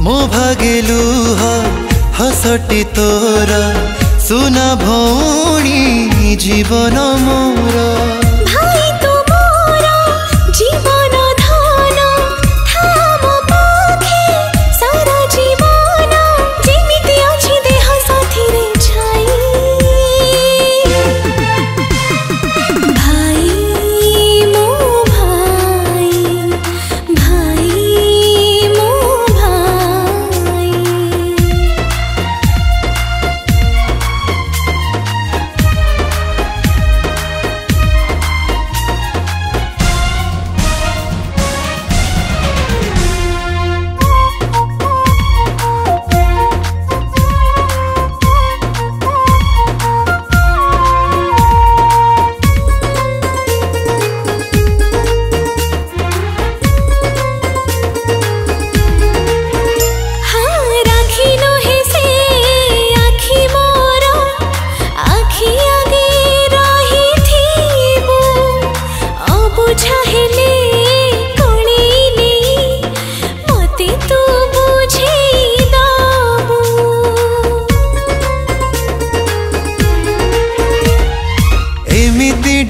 मो भागे लुह हसटी तोर सुना भौणी जीवन मोर भाई तो मोर जीवन धन थाम पाखे सारा जीवन जेमिति अछि देह साथी रे छाई भाई मो भाई भाई मो भाई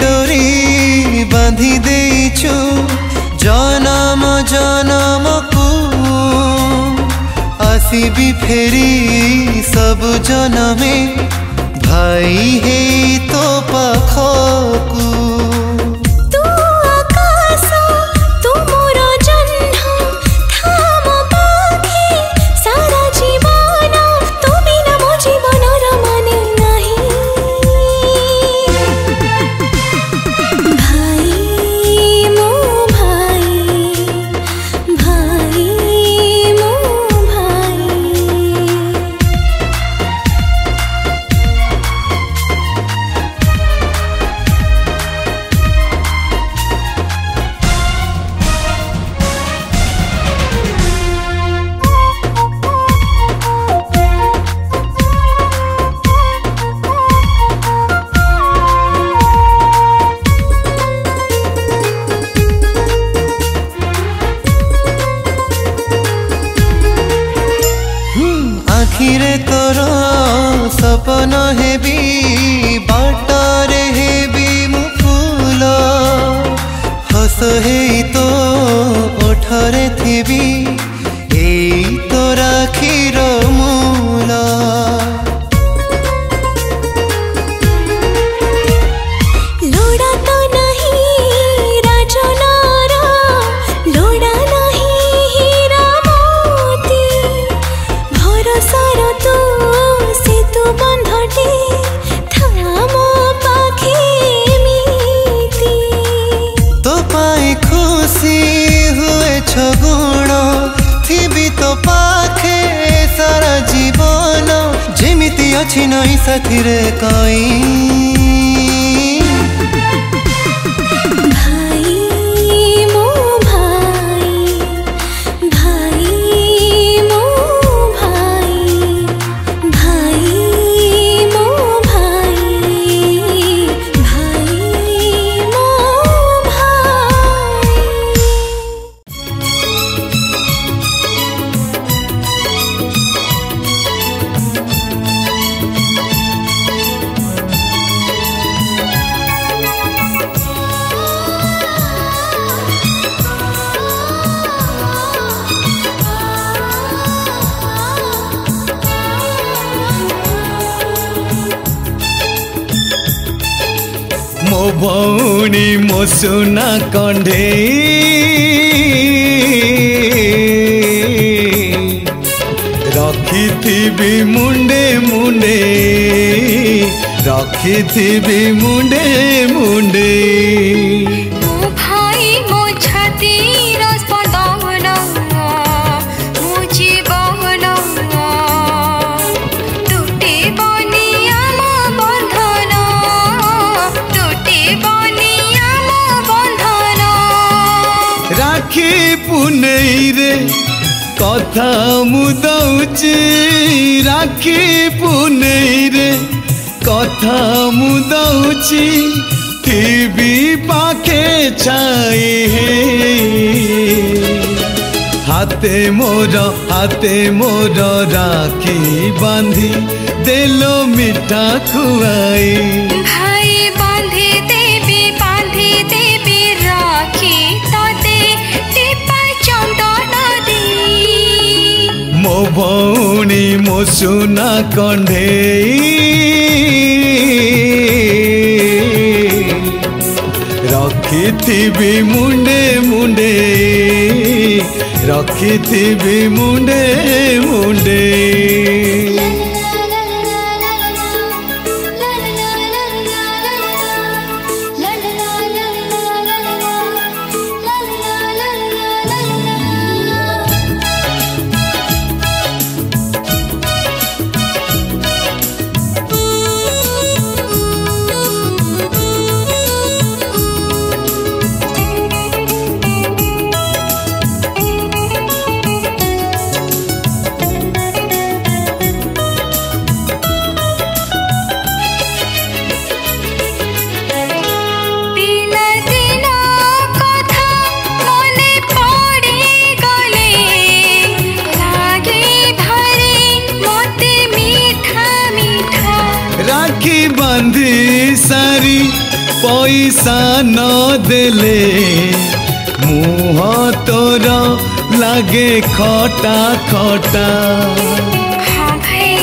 डोरी बांधी देइछु जनम जनम को आसीबी फेरी सब जनमे भाई हे तो पाखकू आखिरे तोर सपन हेबी बाटारे हेबी मु फूल हस हे तो ओठरे थिबी एई तो राखीर मूल गुण थी तो पाखे सारा जीवन जेमिति अछि नई साथी रे कई मो भौणी मो सुना कंढे रखी मुंडे मुंडे रखी मुंडे मुंडे मो भाई मो छाती स्पंदन मो जीवन टूटे बनी आम बंधन टूटे बनी आम बंधन राखी पुनई रे कथा मुदौची राखी पुनई रे कथा मुदौची टीवी पाखे छाई हाथे मोर राखी बांधी देलो मिठा खुआई भाई बांधे देवी राखी तोते टीपा चंदन दे मो भौणी मो सुना कंढेई रखिथिबी मुंडे मुंडे रखिथिबी मुंडे मुंडे बांधी सारी पैसा न देले मुँह तोर लागे खटा खटा हाँ भाई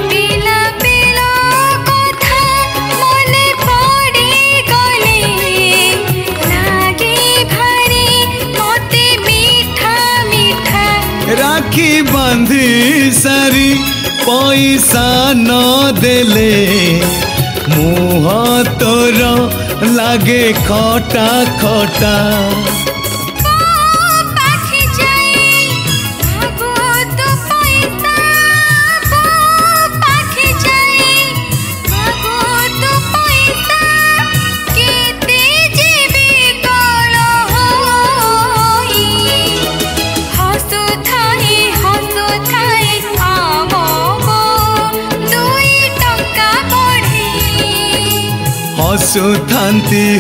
पिला पिला कथा मने पड़ी गले लागे भारी मते मीठा मीठा राखी बांधी सारी पैसा न देले मुँह तोर लागे खटा खटा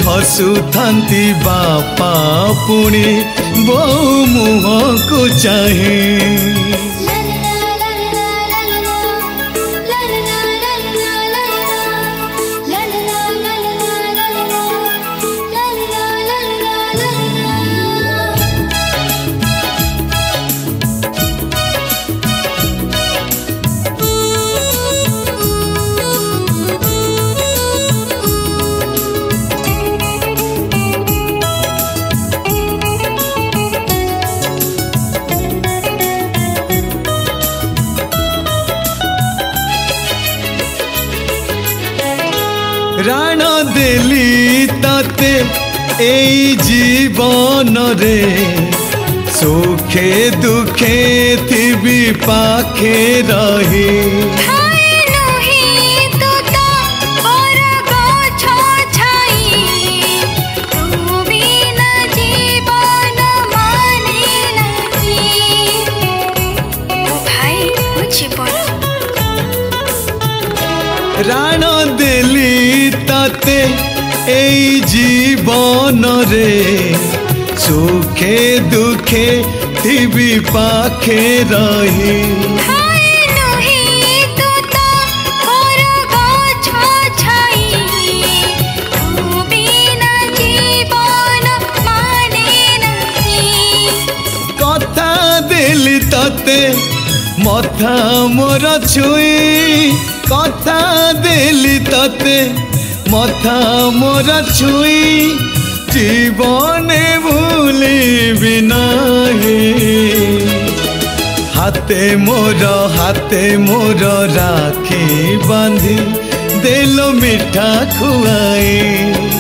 हसुथांती बापा पुणी बहु मुँह को चाहे राण देली ताते एई जीवन रे सुखे दुखे थिबी पाखे रही राण देली ताते एई जीवन रे सुखे दुखे थिबी पाखे रही कथा देली ताते मथा मोर छुई कथा देली ताते मथा मोर छुई जीवने भूलिबि नाही हाथे मोर राखी बांधी देलो मिठा खुआई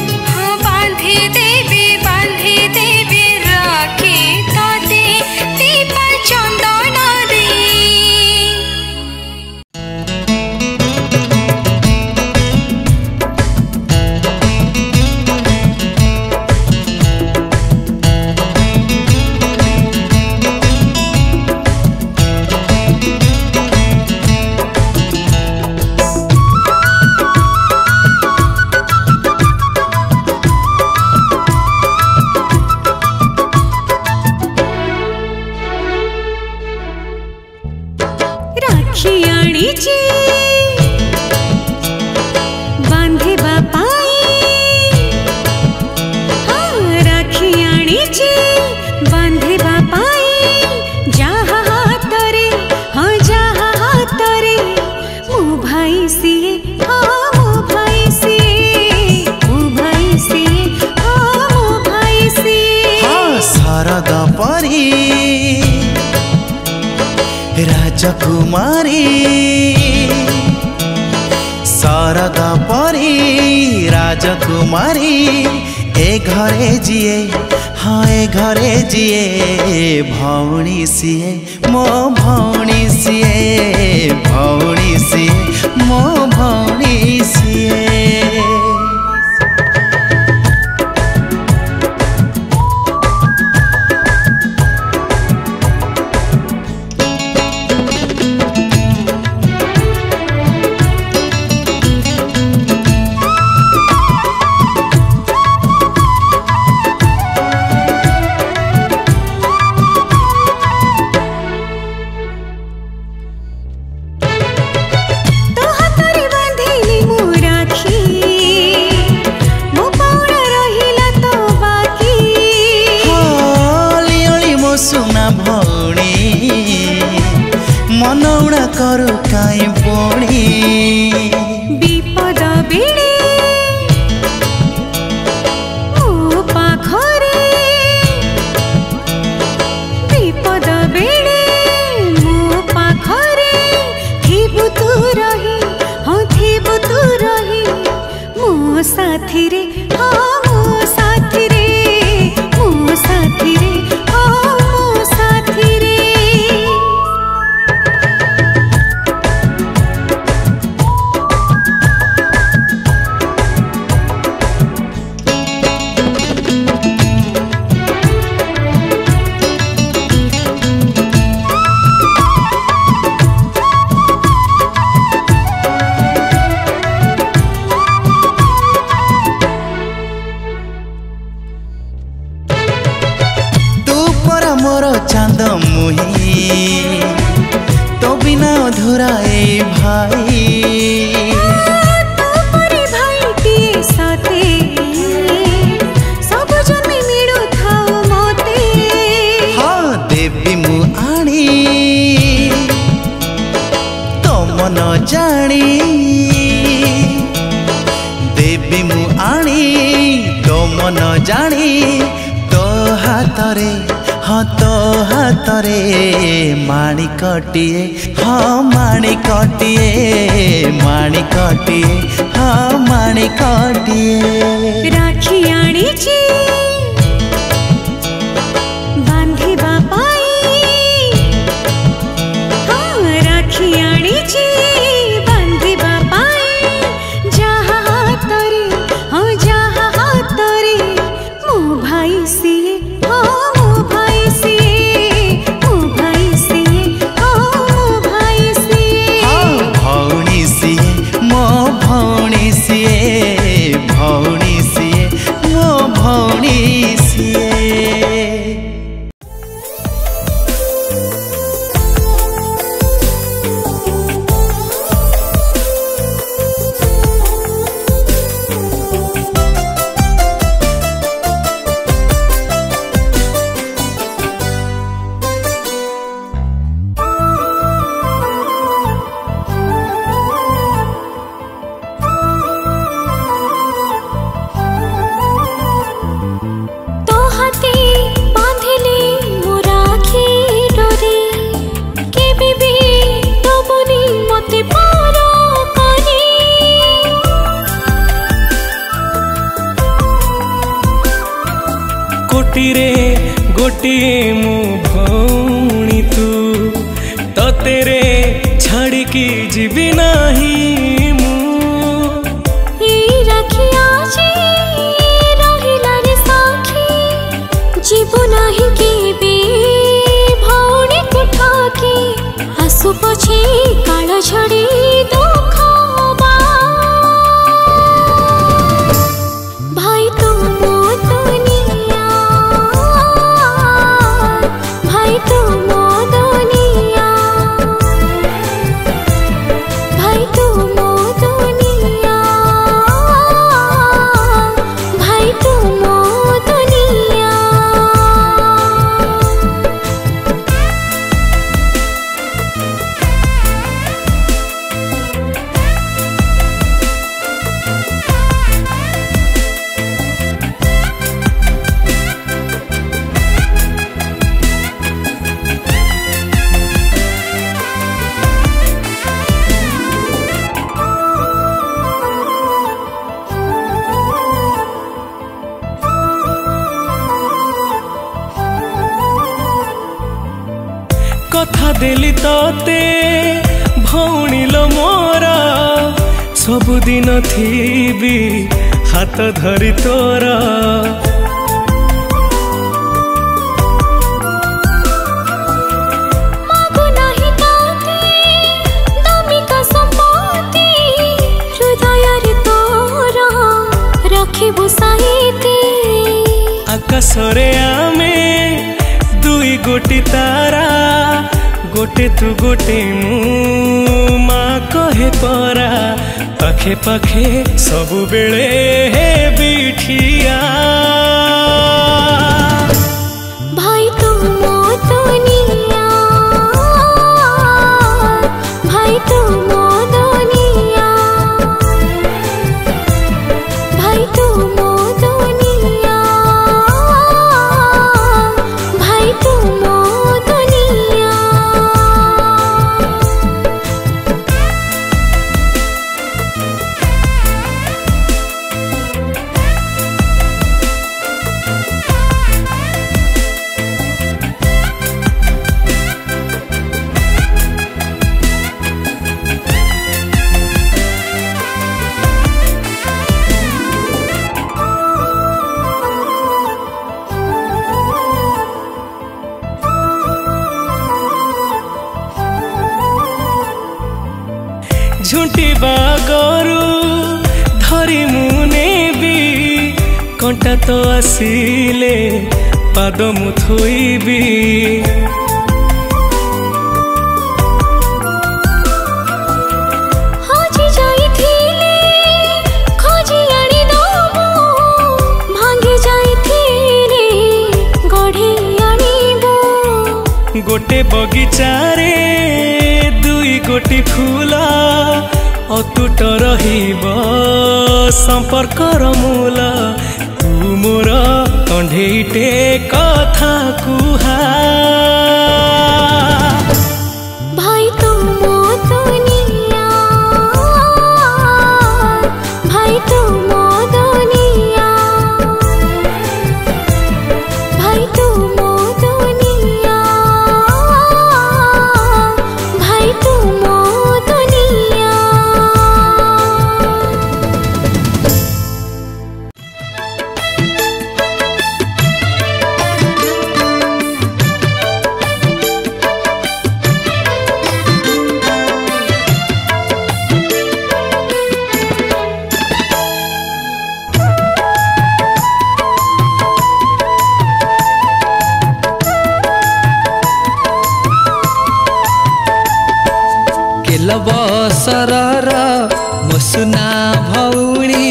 शारदा परी राजकुमारी शारदा परी राजकुमारी ए घरे जिए हाँ ए घरे जिए भौणी सीए मो भौणी सीए भौणी सीए मो भौणी सीए। मनौड़ा करू काई बोणी विपद बेड़े मो पाखरे विपद बेड़े मो पाखरे थिबु तू रही हाँ थिबु तू रही मो साथी रे हाँ मो साथी रे मो साथी रे हाँ मो साथी रे। चांद मुही तो बिना अधूरा ए भाई तोपरे भाईटी साथे सब जन्मे मिळू थाओ मोते हाँ देवी मु आणी तो मन जानी देवी मु आणी तो मन जानी तो हाथरे हाँ तो हाथरे माणिकटिए हाँ माणिकटिए माणिकटिए हाँ माणिकटिए। राखी आणीची बांधिबा पाई हाँ राखी आणीची बांधिबा पाई जहाँ हातरे हाँ जहाँ हातरे मो भाई सिए हाँ गोटिए मो भौणी तू तो तेरे छाड़ी की जीवी नहीं मु राखिया रहिला रे साखी जीवो नहीं केबे भौणी को ठाकी आसु पछे काल झड़ी दुख भाई तो मो दुनिया भाई तो मो दुनिया भाई तो मो दुनिया भाई तो मो दुनिया। कथा देली तोते भौणी लो मोरा सबुदिन थीबी हाथ धरी तोरा आकाशरे आमे दुई गोटी तारा गोटे तू गोटे मु माँ कहे परा पाखे पाखे सबु बेले हे बिठिया भाई तू मो दुनिया भाई तू मो दुनिया भाई तू मो दुनिया भाई तू मो दुनिया झुंटिबा गरु धरी मुने भी कंटा तो आसिले पाद मु थोइबी हजी जाइथिले खोजी आनी दबो भांगी जाइथिले गढ़ी आनीबो गोटे बगीचारे दुई गोटी फूला अतुट रहिब संपर्कर मूल तू मोर कंढेईटे कथा कुहा भाई तू मो दुनिया भाई तू मो दुनिया भाई तू मो दुनिया भाई तू मो दुनिया बसरर मुसुना भौणी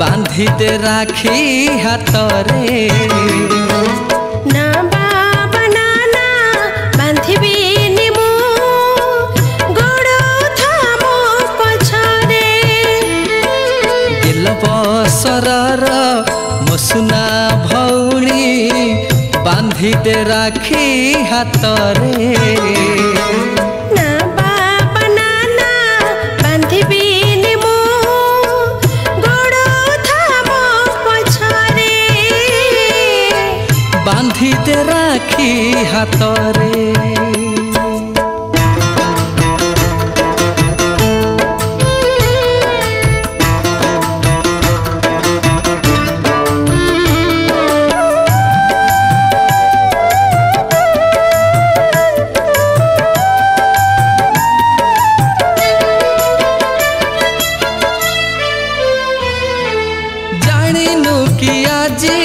बांधी दे राखी हाथरे ना बाबा नाना बांधिबिनी मु गोड़ थामो पछरे गेल बसरर मुसुना भौणी बांधी दे राखी हाथरे बांधी दे राखी हाथरे जानिनु कि आजी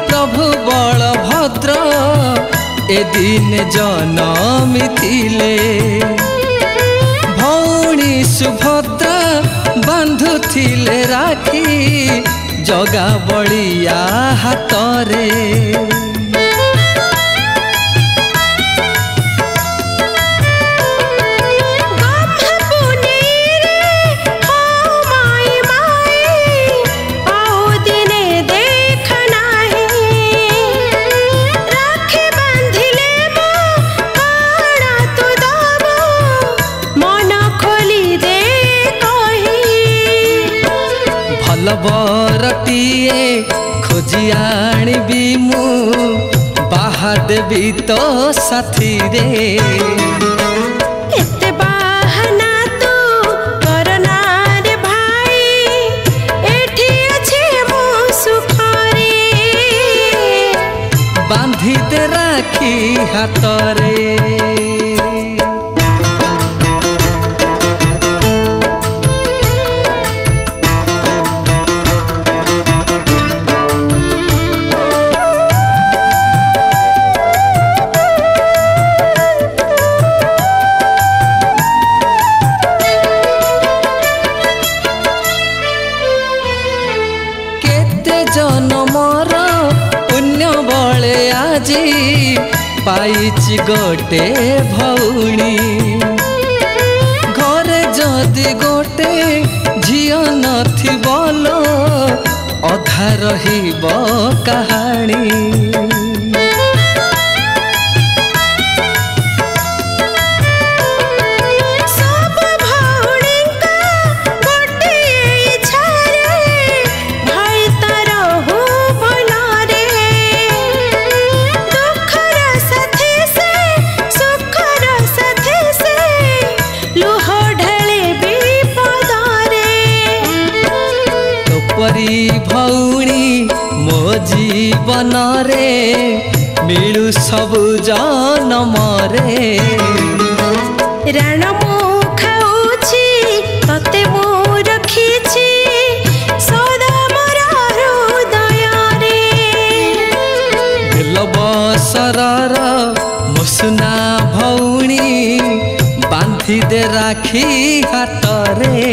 प्रभु बलभद्र ए दिन जनमिथिले भौणी सुभद्रा बांधुथिले राखी जगा बलिया हाथरे बरटीए खोजी आनिबी मु बाहा देवी तो साथी रे एते बाहाना तू करना रे भाई एठी अछि मो सुखरे बांधी दे राखी हाथ रे पाइछि गोटे भौणी घरे जदि गोटे झियो नथि बोलो अधा रहिब कहानी भौणी मो जीवन रे मिलु सबु जनम रे राण मु खाउछि तते मु रखिछि सदा मोर हृदय रे दिल बसरर मुसना भौणी बांधी दे राखी हाथ रे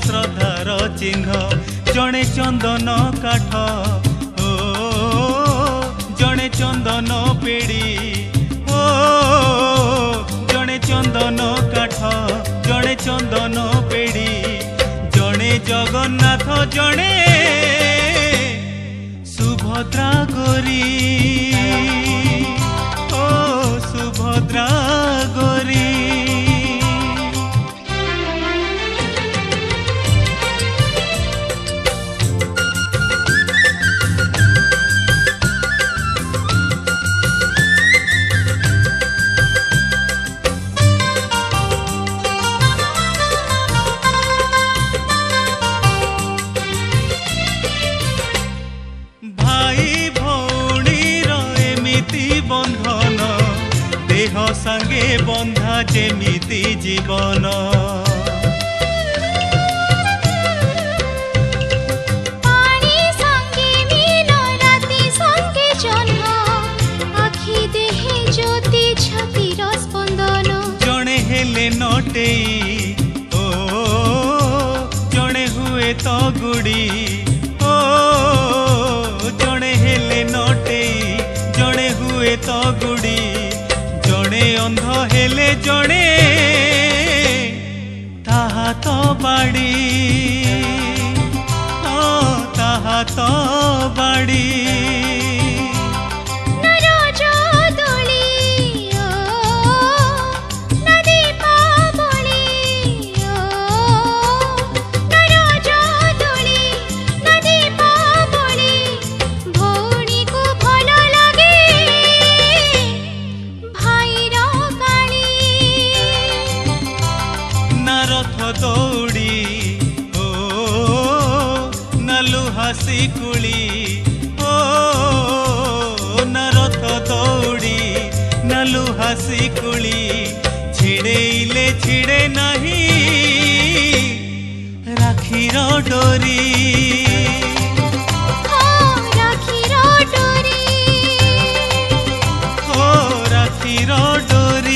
श्रद्धार चिन्ह जड़े चंदन काठ ओ जड़े चंदन पेड़ी ओ जड़े चंदन काठ जड़े चंदन पेड़ी जड़े जगन्नाथ जड़े सुभद्रा गोरी ओ सुभद्रा गोरी ଯେମିତି ଜୀବନ। ପାଣି ସଙ୍ଗେ ମିଲ ରାତି ସଙ୍ଗେ ଜହ୍ନ, ଆଖି ଦେହେ ଜ୍ୟୋତି ଛାତିର ସ୍ପନ୍ଦନ। ଜଣେ ହେଲେ ନଟେଇ ଓ ଜଣେ ହୁଏ ତ ଗୁଡ଼ି, ଓ ଜଣେ ହେଲେ ନଟେଇ ଜଣେ ହୁଏ ତ ଗୁଡ଼ି। ଜଣେ ଅନ୍ଧ ହେଲେ ଜଣେ ତାହା ତ ବାଡ଼ି, ତାହା ତ ବାଡ଼ି। ଶିକୁଳି ଓ ନା ରଥ ଦୌଡ଼ି ନା ଲୁହା ଶିକୁଳି, ଛିଡ଼େଇଲେ ଛିଡ଼େ ନାହିଁ ରାକ୍ଷୀର ଡୋରି। ରାକ୍ଷୀର ଡୋରି, ରାକ୍ଷୀର ଡୋରି।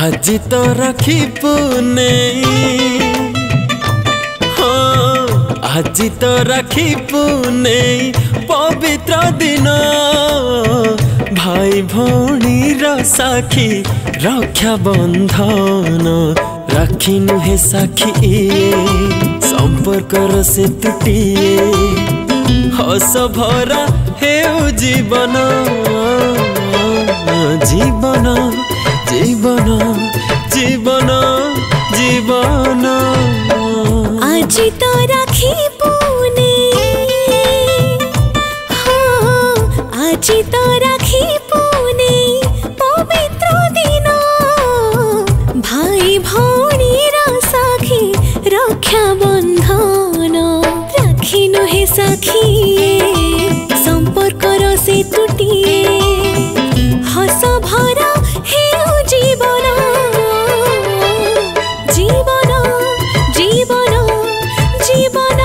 আজি তো রাখি পুনেই, আজি তো রাখি পুনেই পবিত্র দিন। ভাই ভৌণীর সাক্ষী রক্ষা বন্ধন, রাখি নুহে সাক্ষী সম্পর্কর সে তুটিয়ে। হস ভরা হেউ জীবন, জীবন জীবন জীবন জীবন। আজি তো রাখি পুনেই, আজি তো রাখি পুনেই পবিত্র দিন। ভাই ভৌণীর সাক্ষী রক্ষা বন্ধন, রাখি নুহে সাক্ষী সম্পর্কর সে তুটিয়ে। হস ভরা হেউ জীবন, জীবন জীবন জীবন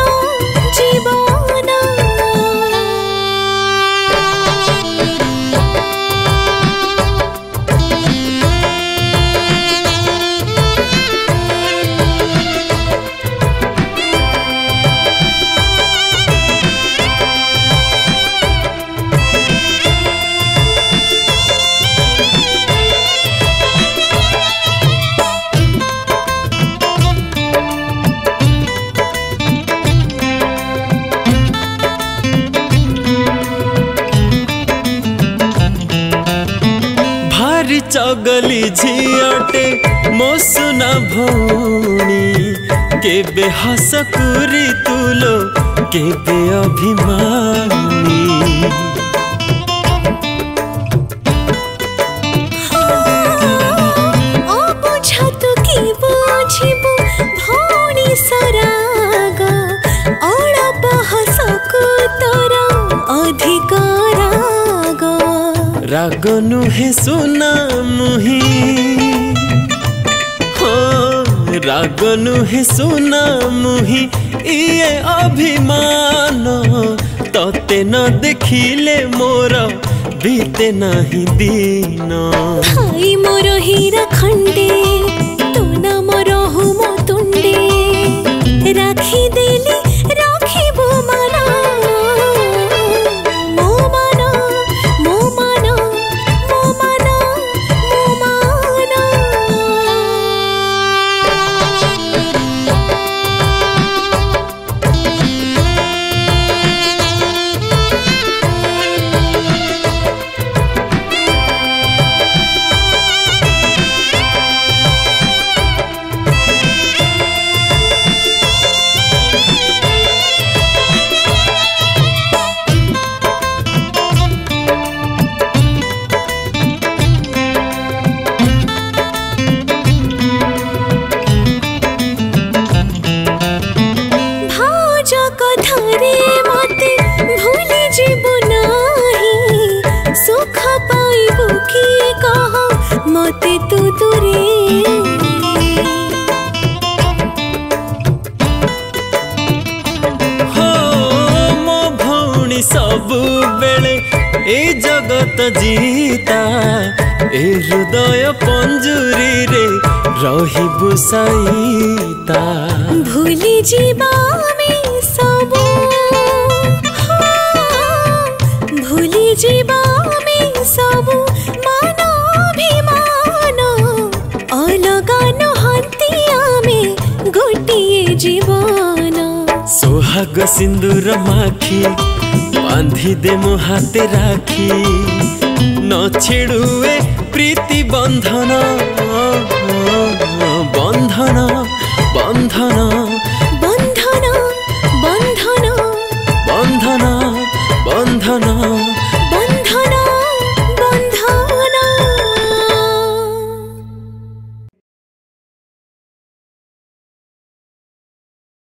জীবন। चगली झियाटे मो सुना भौणी, केबे हस कुरी तुलो केबे अभिमानी। ओ बुझा तू की बुझिबु भौणी सराग, अळप हसकु तोर अधिक राग। राग नुहे सुना मुही, राग नुहे सुना मुही इए अभिमान। तते न देखिले मोर बीते नाही दिन। भाई मोर हीरा खंडे तू न मोर हुम तुंडे, राखी देली राखिबु माना। मो माना मो माना मो माना मो माना। ତ ଜିତା ଏ ହୃଦୟ ପଞ୍ଜୁରୀ ରେ ରହିବୁ ସାଇତା। भूली जीवा में सबू, भूली जीवा में सबू मान अभिमान अलगा नहंती में गोटिए जीवन। सोहाग सिंदूर माखी बांधी दे मो हाथे राखी न छेड़ुए प्रीति बंधन बंधन बंधन